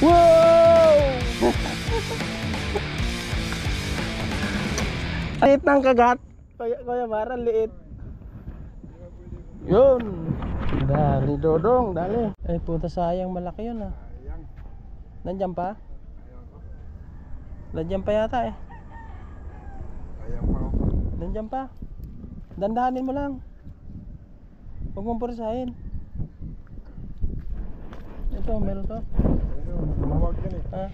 Wow! Liit ng kagat. Kuya Mara, liit. Yun. Dali, Dodong, dali. Ay, puta, sayang, malaki yun ah. Nandiyan pa? Nandiyan pa yata eh. Nandiyan pa. Dandahanin mo lang. Huwag mong pursahin. Ito, meron to. Tumawag yan eh. Ha?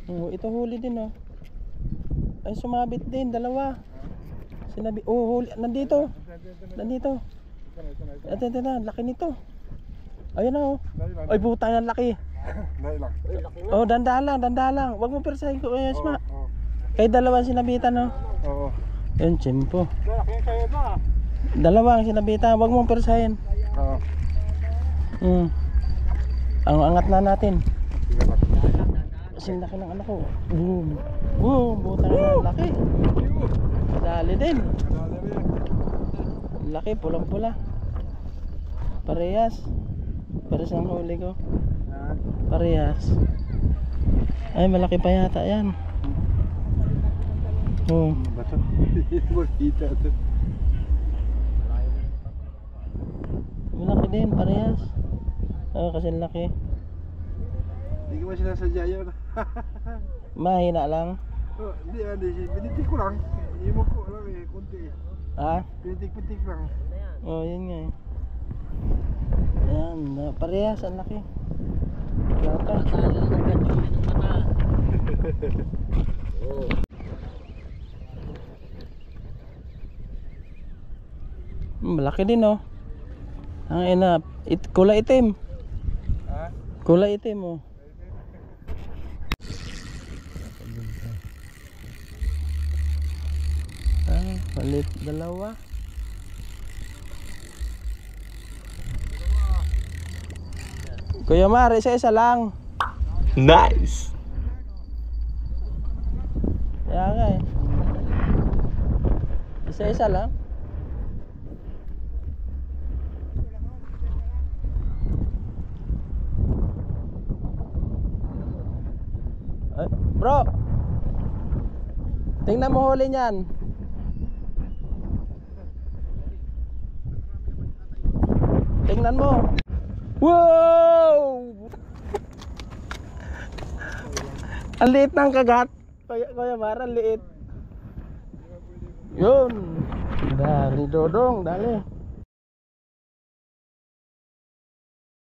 Ito huli din oh. Ay, sumabit din, dalawa. Sinabi, huli, nandito. Nandito. Ito, laki nito. Ayun na oh. Ay, putang ang laki. Oh, dandahan lang. Huwag mo pursahin ko, Isma. Kay dalawang sinabitan oh. Oo. Yun, tsimpo. Dalawang sinabitan, huwag mong pursahin. Oo. Ang angat na natin. Kasing laki ng anak ko. Boom. Boom. Butang na laki. Dali din. Laki, pulang-pula. Parehas. Parehas ang huli ko. Parehas. Ay, malaki pa yata yan. Oh. Malaki din, parehas. Oh, kasi laki. Hindi ko ba sinasadya yun? Mahina lang. Hindi, pinitik ko lang. Imo ko lang eh, kunti eh. Ha? Pinitik lang. Oh, yun nga eh. Ayan, parehas, ang laki. Lata. Malaki din oh. Ang ina, kulay itim. Ha? Kulay itim oh. Palit dalawa. Kuya Mar, isa-isa lang. Nice. Kaya nga eh. Isa-isa lang. Ay, bro, tingnan mo huli niyan. Tingnan mo. Wow! Ang liit ng kagat. Kuya Mara, liit. Yun. Dali, Dodong, dali.